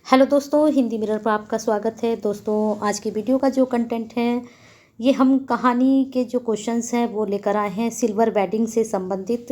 Hello दोस्तों, Hindi mirror पर आपका स्वागत है। दोस्तों, आज की वीडियो का जो कंटेंट है, ये हम कहानी के जो क्वेश्चंस हैं वो लेकर आए हैं सिल्वर बेडिंग से संबंधित।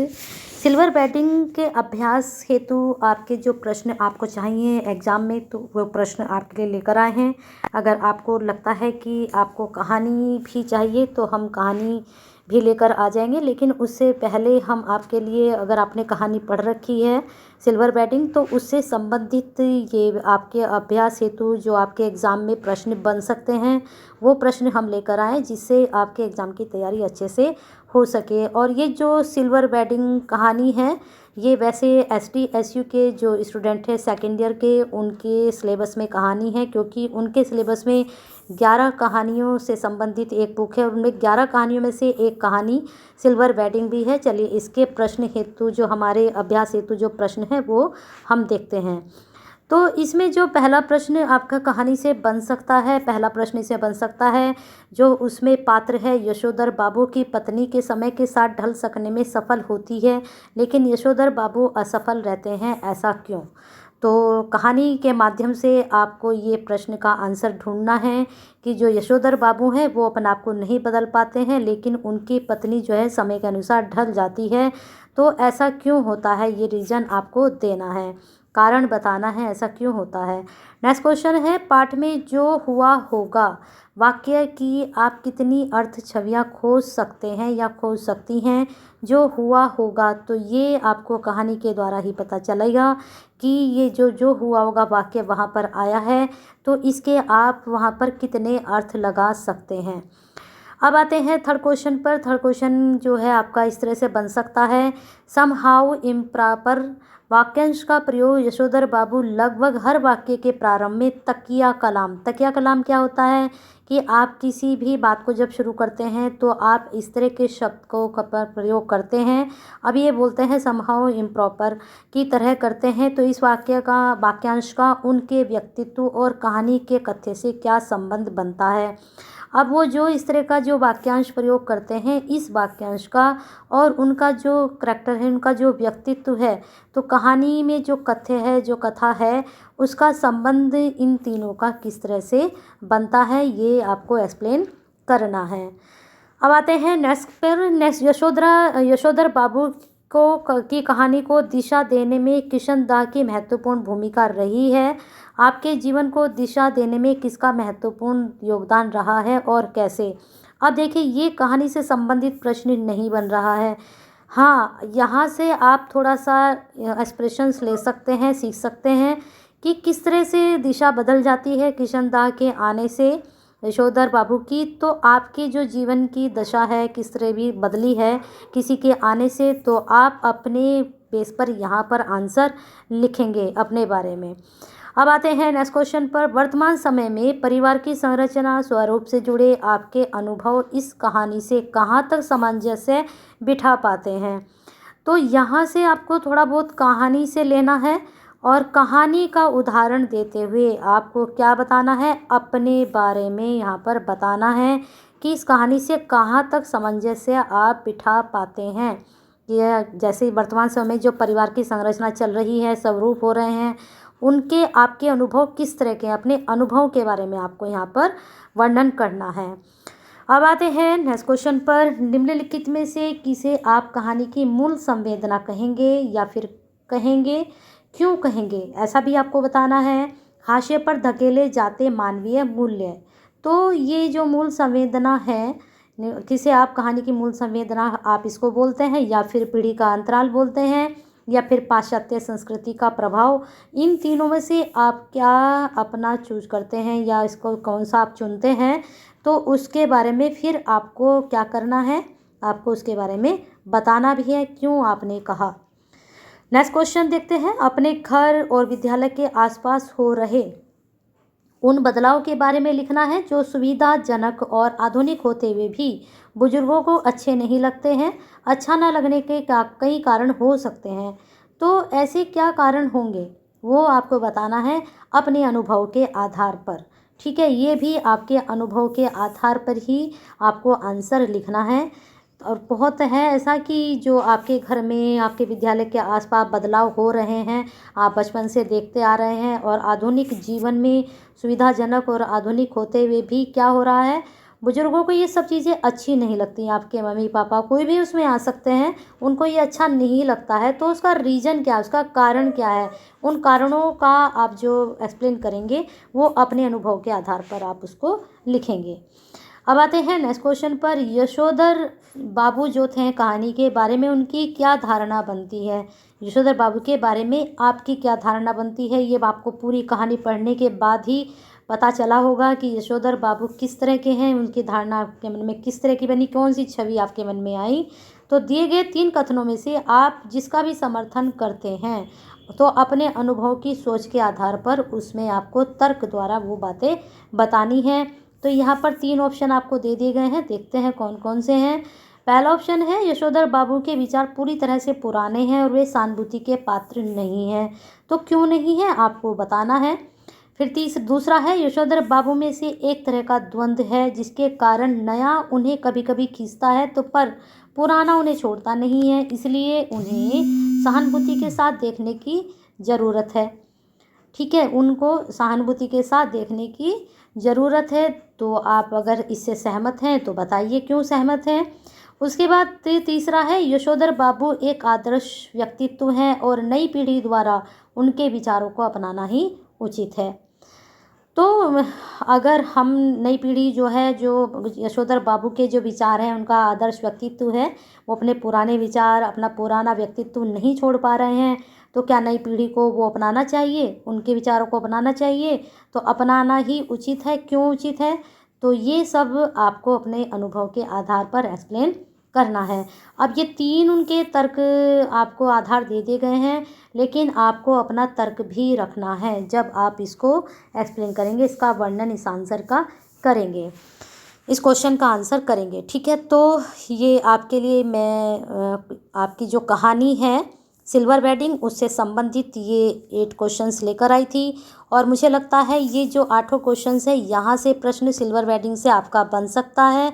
सिल्वर बेडिंग के अभ्यास हेतु आपके जो प्रश्न आपको चाहिए एग्ज़ाम में, तो वो प्रश्न आपके लिए लेकर आए हैं। अगर आपको लगता है कि आपको कहानी भी चाहिए तो हम कहानी भी लेकर आ जाएंगे, लेकिन उससे पहले हम आपके लिए, अगर आपने कहानी पढ़ रखी है सिल्वर बेडिंग, तो उससे संबंधित ये आपके अभ्यास हेतु जो आपके एग्ज़ाम में प्रश्न बन सकते हैं वो प्रश्न हम लेकर आए, जिससे आपके एग्ज़ाम की तैयारी अच्छे से हो सके। और ये जो सिल्वर बेडिंग कहानी है, ये वैसे ST SU के जो स्टूडेंट हैं सेकेंड ईयर के, उनके सिलेबस में कहानी है, क्योंकि उनके सिलेबस में 11 कहानियों से संबंधित एक बुक है और उनमें 11 कहानियों में से एक कहानी सिल्वर बेडिंग भी है। चलिए, इसके प्रश्न हेतु जो हमारे अभ्यास हेतु जो प्रश्न है वो हम देखते हैं। तो इसमें जो पहला प्रश्न आपका कहानी से बन सकता है, पहला प्रश्न इसे बन सकता है, जो उसमें पात्र है यशोधर बाबू की पत्नी के समय के साथ ढल सकने में सफल होती है, लेकिन यशोधर बाबू असफल रहते हैं, ऐसा क्यों? तो कहानी के माध्यम से आपको ये प्रश्न का आंसर ढूंढना है कि जो यशोधर बाबू हैं वो अपने आप को नहीं बदल पाते हैं, लेकिन उनकी पत्नी जो है समय के अनुसार ढल जाती है। तो ऐसा क्यों होता है, ये रीज़न आपको देना है, कारण बताना है ऐसा क्यों होता है। नेक्स्ट क्वेश्चन है, पाठ में जो हुआ होगा वाक्य की आप कितनी अर्थ छवियाँ खोज सकते हैं या खोज सकती हैं? जो हुआ होगा, तो ये आपको कहानी के द्वारा ही पता चलेगा कि ये जो हुआ होगा वाक्य वहाँ पर आया है, तो इसके आप वहाँ पर कितने अर्थ लगा सकते हैं। अब आते हैं थर्ड क्वेश्चन पर। थर्ड क्वेश्चन जो है आपका इस तरह से बन सकता है, सम हाउ इम्प्रॉपर वाक्यांश का प्रयोग यशोधर बाबू लगभग हर वाक्य के प्रारंभ में तकिया कलाम। तकिया कलाम क्या होता है कि आप किसी भी बात को जब शुरू करते हैं तो आप इस तरह के शब्द को प्रयोग करते हैं। अब ये बोलते हैं समहाउ इम्प्रॉपर की तरह करते हैं, तो इस वाक्य का वाक्यांश का उनके व्यक्तित्व और कहानी के कथ्य से क्या संबंध बनता है। अब वो जो इस तरह का जो वाक्यांश प्रयोग करते हैं, इस वाक्यांश का और उनका जो करैक्टर है, उनका जो व्यक्तित्व है, तो कहानी में जो कथ्य है, जो कथा है, उसका संबंध इन तीनों का किस तरह से बनता है, ये आपको एक्सप्लेन करना है। अब आते हैं नेक्स्ट पर। नेक्स्ट, यशोधर बाबू की कहानी को दिशा देने में किशन दा की महत्वपूर्ण भूमिका रही है। आपके जीवन को दिशा देने में किसका महत्वपूर्ण योगदान रहा है और कैसे? अब देखिए, ये कहानी से संबंधित प्रश्न नहीं बन रहा है। हाँ, यहाँ से आप थोड़ा सा एक्सप्रेशंस ले सकते हैं, सीख सकते हैं कि किस तरह से दिशा बदल जाती है किशन दा के आने से यशोधर बाबू की। तो आपके जो जीवन की दशा है किस तरह भी बदली है किसी के आने से, तो आप अपने बेस पर यहाँ पर आंसर लिखेंगे अपने बारे में। अब आते हैं नेक्स्ट क्वेश्चन पर। वर्तमान समय में परिवार की संरचना स्वरूप से जुड़े आपके अनुभव इस कहानी से कहाँ तक सामंजस्य बिठा पाते हैं? तो यहाँ से आपको थोड़ा बहुत कहानी से लेना है और कहानी का उदाहरण देते हुए आपको क्या बताना है, अपने बारे में यहाँ पर बताना है कि इस कहानी से कहाँ तक सामंजस्य आप बिठा पाते हैं। यह जैसे वर्तमान समय में जो परिवार की संरचना चल रही है, स्वरूप हो रहे हैं, उनके आपके अनुभव किस तरह के हैं, अपने अनुभव के बारे में आपको यहाँ पर वर्णन करना है। अब आते हैं नेक्स्ट क्वेश्चन पर। निम्नलिखित में से किसे आप कहानी की मूल संवेदना कहेंगे या फिर कहेंगे, क्यों कहेंगे, ऐसा भी आपको बताना है। हाशिए पर धकेले जाते मानवीय मूल्य, तो ये जो मूल संवेदना है, किसे आप कहानी की मूल संवेदना आप इसको बोलते हैं, या फिर पीढ़ी का अंतराल बोलते हैं, या फिर पाश्चात्य संस्कृति का प्रभाव। इन तीनों में से आप क्या अपना चूज करते हैं या इसको कौन सा आप चुनते हैं, तो उसके बारे में फिर आपको क्या करना है, आपको उसके बारे में बताना भी है क्यों आपने कहा। नेक्स्ट क्वेश्चन देखते हैं। अपने घर और विद्यालय के आसपास हो रहे उन बदलाव के बारे में लिखना है जो सुविधाजनक और आधुनिक होते हुए भी बुजुर्गों को अच्छे नहीं लगते हैं। अच्छा न लगने के कई कारण हो सकते हैं, तो ऐसे क्या कारण होंगे वो आपको बताना है अपने अनुभव के आधार पर। ठीक है, ये भी आपके अनुभव के आधार पर ही आपको आंसर लिखना है। और बहुत है ऐसा कि जो आपके घर में, आपके विद्यालय के आसपास बदलाव हो रहे हैं, आप बचपन से देखते आ रहे हैं, और आधुनिक जीवन में सुविधाजनक और आधुनिक होते हुए भी क्या हो रहा है, बुजुर्गों को ये सब चीज़ें अच्छी नहीं लगती। आपके मम्मी पापा कोई भी उसमें आ सकते हैं, उनको ये अच्छा नहीं लगता है। तो उसका रीज़न क्या है, उसका कारण क्या है, उन कारणों का आप जो एक्सप्लेन करेंगे वो अपने अनुभव के आधार पर आप उसको लिखेंगे। अब आते हैं नेक्स्ट क्वेश्चन पर। यशोधर बाबू जो थे कहानी के बारे में उनकी क्या धारणा बनती है। यशोधर बाबू के बारे में आपकी क्या धारणा बनती है, ये आपको पूरी कहानी पढ़ने के बाद ही पता चला होगा कि यशोधर बाबू किस तरह के हैं, उनकी धारणा आपके मन में किस तरह की बनी, कौन सी छवि आपके मन में आई। तो दिए गए 3 कथनों में से आप जिसका भी समर्थन करते हैं तो अपने अनुभव की सोच के आधार पर उसमें आपको तर्क द्वारा वो बातें बतानी हैं। तो यहाँ पर 3 ऑप्शन आपको दे दिए गए हैं, देखते हैं कौन कौन से हैं। पहला ऑप्शन है यशोधर बाबू के विचार पूरी तरह से पुराने हैं और वे सहानुभूति के पात्र नहीं हैं। तो क्यों नहीं है आपको बताना है। फिर दूसरा है यशोधर बाबू में से एक तरह का द्वंद्व है जिसके कारण नया उन्हें कभी कभी खींचता है तो पर पुराना उन्हें छोड़ता नहीं है, इसलिए उन्हें सहानुभूति के साथ देखने की ज़रूरत है। ठीक है, उनको सहानुभूति के साथ देखने की ज़रूरत है। तो आप अगर इससे सहमत हैं तो बताइए क्यों सहमत हैं। उसके बाद तीसरा है यशोधर बाबू एक आदर्श व्यक्तित्व हैं और नई पीढ़ी द्वारा उनके विचारों को अपनाना ही उचित है। तो अगर हम नई पीढ़ी जो है, जो यशोधर बाबू के जो विचार हैं, उनका आदर्श व्यक्तित्व है, वो अपने पुराने विचार, अपना पुराना व्यक्तित्व नहीं छोड़ पा रहे हैं, तो क्या नई पीढ़ी को वो अपनाना चाहिए, उनके विचारों को अपनाना चाहिए। तो अपनाना ही उचित है। क्यों उचित है, तो ये सब आपको अपने अनुभव के आधार पर एक्सप्लेन करना है। अब ये 3 उनके तर्क आपको आधार दे दिए गए हैं, लेकिन आपको अपना तर्क भी रखना है जब आप इसको एक्सप्लेन करेंगे, इसका वर्णन इस आंसर का करेंगे, इस क्वेश्चन का आंसर करेंगे। ठीक है, तो ये आपके लिए मैं आपकी जो कहानी है सिल्वर वेडिंग उससे संबंधित ये 8 क्वेश्चंस लेकर आई थी, और मुझे लगता है ये जो 8 क्वेश्चंस है यहाँ से प्रश्न सिल्वर वेडिंग से आपका बन सकता है।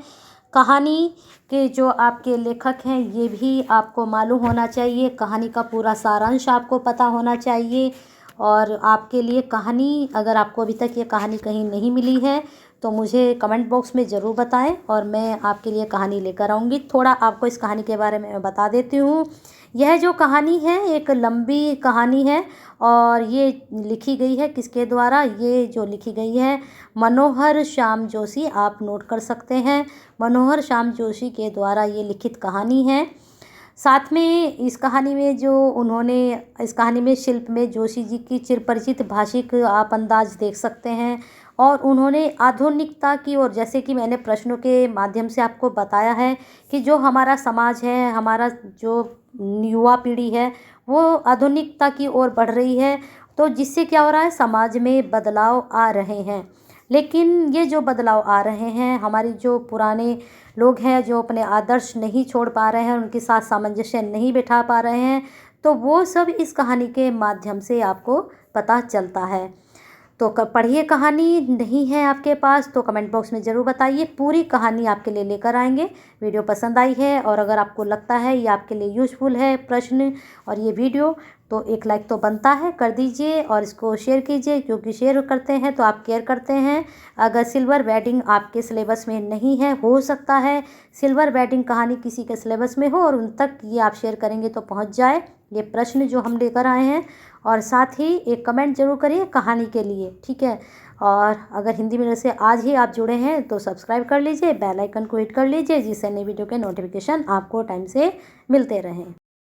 कहानी के जो आपके लेखक हैं ये भी आपको मालूम होना चाहिए, कहानी का पूरा सारांश आपको पता होना चाहिए। और आपके लिए कहानी, अगर आपको अभी तक ये कहानी कहीं नहीं मिली है तो मुझे कमेंट बॉक्स में ज़रूर बताएं और मैं आपके लिए कहानी लेकर आऊँगी। थोड़ा आपको इस कहानी के बारे में बता देती हूँ। यह जो कहानी है एक लंबी कहानी है और ये लिखी गई है किसके द्वारा, ये जो लिखी गई है मनोहर श्याम जोशी, आप नोट कर सकते हैं, मनोहर श्याम जोशी के द्वारा ये लिखित कहानी है। साथ में इस कहानी में जो उन्होंने, इस कहानी में शिल्प में जोशी जी की चिरपरिचित भाषिक आप अंदाज देख सकते हैं, और उन्होंने आधुनिकता की ओर, जैसे कि मैंने प्रश्नों के माध्यम से आपको बताया है कि जो हमारा समाज है, हमारा जो युवा पीढ़ी है वो आधुनिकता की ओर बढ़ रही है, तो जिससे क्या हो रहा है, समाज में बदलाव आ रहे हैं। लेकिन ये जो बदलाव आ रहे हैं, हमारी जो पुराने लोग हैं जो अपने आदर्श नहीं छोड़ पा रहे हैं, उनके साथ सामंजस्य नहीं बिठा पा रहे हैं, तो वो सब इस कहानी के माध्यम से आपको पता चलता है। तो पढ़िए, कहानी नहीं है आपके पास तो कमेंट बॉक्स में ज़रूर बताइए, पूरी कहानी आपके लिए लेकर आएंगे। वीडियो पसंद आई है और अगर आपको लगता है ये आपके लिए यूज़फुल है प्रश्न और ये वीडियो, तो एक लाइक तो बनता है, कर दीजिए और इसको शेयर कीजिए, क्योंकि शेयर करते हैं तो आप केयर करते हैं। अगर सिल्वर वेडिंग आपके सिलेबस में नहीं है, हो सकता है सिल्वर वेडिंग कहानी किसी के सिलेबस में हो और उन तक ये आप शेयर करेंगे तो पहुंच जाए ये प्रश्न जो हम लेकर आए हैं। और साथ ही एक कमेंट जरूर करिए कहानी के लिए, ठीक है। और अगर हिंदी मीडियम से आज ही आप जुड़े हैं तो सब्सक्राइब कर लीजिए, बेल आइकन को हिट कर लीजिए, जिससे नई वीडियो के नोटिफिकेशन आपको टाइम से मिलते रहें।